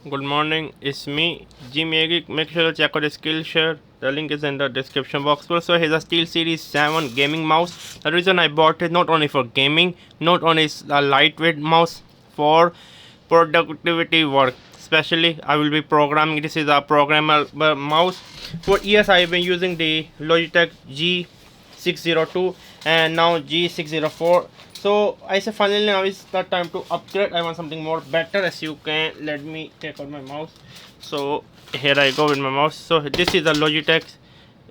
Good morning, it's me, Jimmy. Make sure to check out the Skillshare. The link is in the description box. Also, here's a SteelSeries 7 gaming mouse. The reason I bought it not only for gaming, not only is a lightweight mouse for productivity work. Especially, I will be programming. This is a programmer mouse. For years, I have been using the Logitech G602 and now G604. So I said finally now is the time to upgrade. I want something more better. As you can, let me take out my mouse. So here I go with my mouse. So this is the Logitech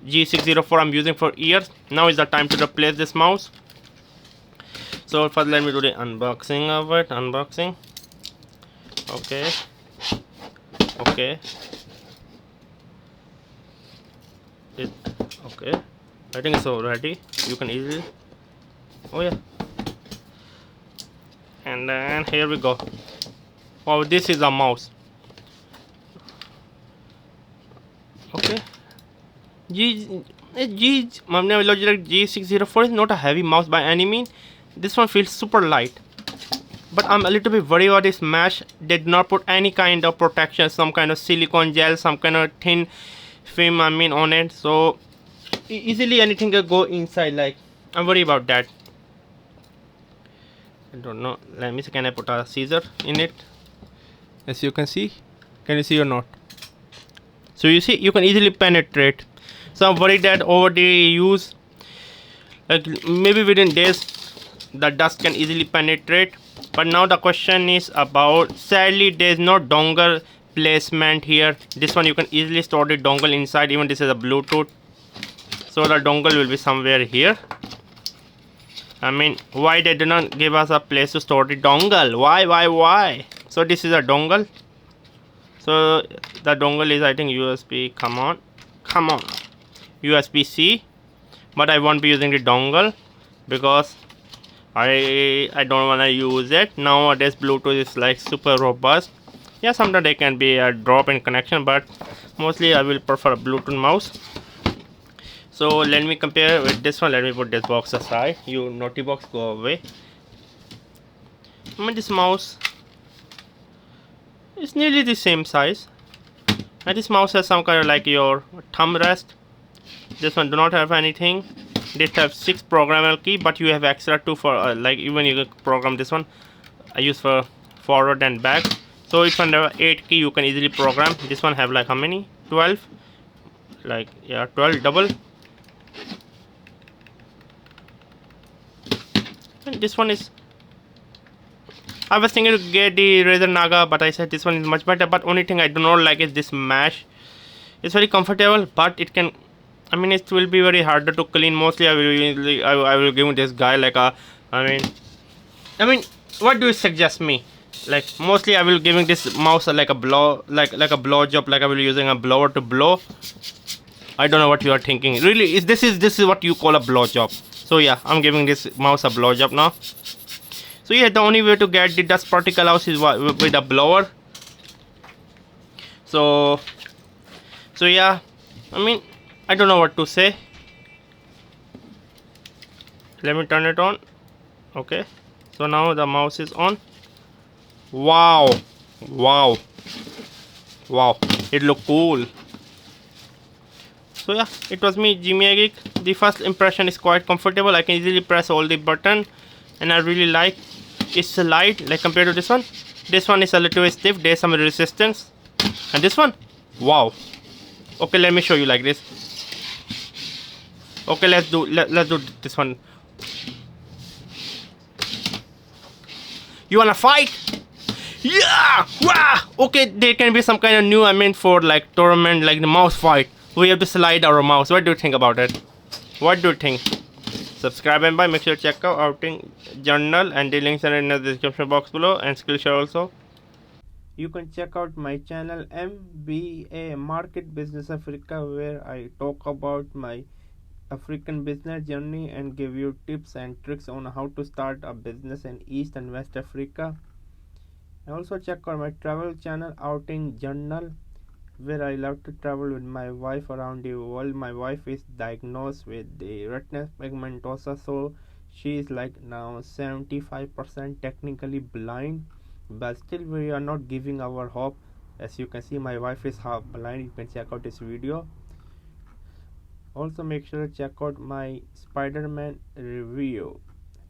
G604 I'm using for years. Now is the time to replace this mouse. So first let me do the unboxing of it. Unboxing. Okay. Okay. Okay. I think it's already. You can easily. Oh yeah. And then here we go. Wow, this is a mouse. Okay. Logitech G604 is not a heavy mouse by any means. This one feels super light. But I'm a little bit worried about this mesh. They did not put any kind of protection, some kind of silicone gel, some kind of thin film on it. So easily anything can go inside. Like I'm worried about that. I don't know. Let me see. Can I put a scissor in it? As you can see. Can you see or not? So you see, you can easily penetrate. So I'm worried that over the use, like maybe within days, the dust can easily penetrate. But now the question is about. Sadly, there is no dongle placement here. This one you can easily store the dongle inside. Even this is a Bluetooth. So the dongle will be somewhere here. I mean, why they do not give us a place to store the dongle? Why? So this is a dongle. So the dongle is, I think, USB. Come on, USB-C. But I won't be using the dongle because I don't want to use it. Nowadays Bluetooth is like super robust. Yeah, sometimes there can be a drop in connection, but mostly I will prefer a Bluetooth mouse. So let me compare with this one. Let me put this box aside. You naughty box, go away. I mean, this mouse is nearly the same size, and this mouse has some kind of like your thumb rest. This one do not have anything. This have 6 programmable key, but you have extra 2 for like even you can program this one. I use for forward and back. So if one have 8 key, you can easily program. This one have like how many? 12. Like yeah, 12 double. And this one is. I was thinking to get the Razer Naga, but I said this one is much better. But only thing I do not like is this mesh. It's very comfortable, but it can. I mean, it will be very harder to clean. Mostly, I will give this guy like a. I mean, what do you suggest me? Like mostly, I will giving this mouse like a blow, like a blow job. Like I will using a blower to blow. I don't know what you are thinking. Really, this is what you call a blow job. So yeah, I'm giving this mouse a blow job now. So yeah, the only way to get the dust particle out is with a blower. So yeah, I mean, I don't know what to say. Let me turn it on. Okay, so now the mouse is on. Wow, it look cool. So yeah, it was me, Jimmy. The first impression is quite comfortable. I can easily press all the button, and I really like it's light like compared to this one. This one is a little bit stiff. There's some resistance, and this one, wow. Okay, let me show you like this. Okay, let's do this one. You wanna fight? Yeah! Wah! Okay, there can be some kind of new for like tournament, like the mouse fight. We have to slide our mouse. What do you think about it? What do you think? Subscribe and buy. Make sure to check out outing journal, and the links are in the description box below, and Skillshare also. You can check out my channel MBA Market Business Africa, where I talk about my African business journey and give you tips and tricks on how to start a business in East and West Africa. And also check out my travel channel Outing Journal, where I love to travel with my wife around the world. My wife is diagnosed with the retinitis pigmentosa, so she is like now 75% technically blind, but still we are not giving our hope. As you can see, my wife is half blind. You can check out this video. Also make sure to check out my Spider-Man review.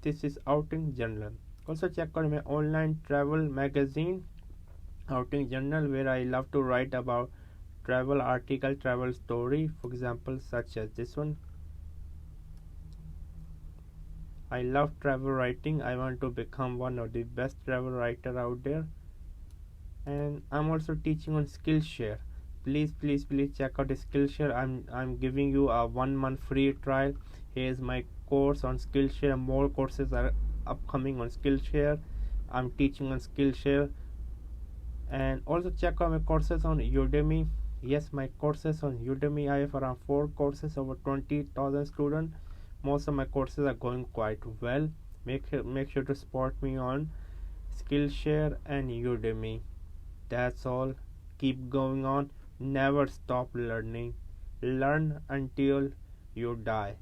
This is Outing Journal. Also check out my online travel magazine Outing Journal, where I love to write about travel article, travel story, for example such as this one. I love travel writing. I want to become one of the best travel writer out there. And I'm also teaching on Skillshare. Please check out Skillshare. I'm giving you a 1 month free trial. Here's my course on Skillshare. More courses are upcoming on Skillshare. I'm teaching on Skillshare. And also check out my courses on Udemy. Yes, my courses on Udemy, I have around 4 courses, over 20,000 students. Most of my courses are going quite well. Make sure to support me on Skillshare and Udemy. That's all. Keep going on. Never stop learning. Learn until you die.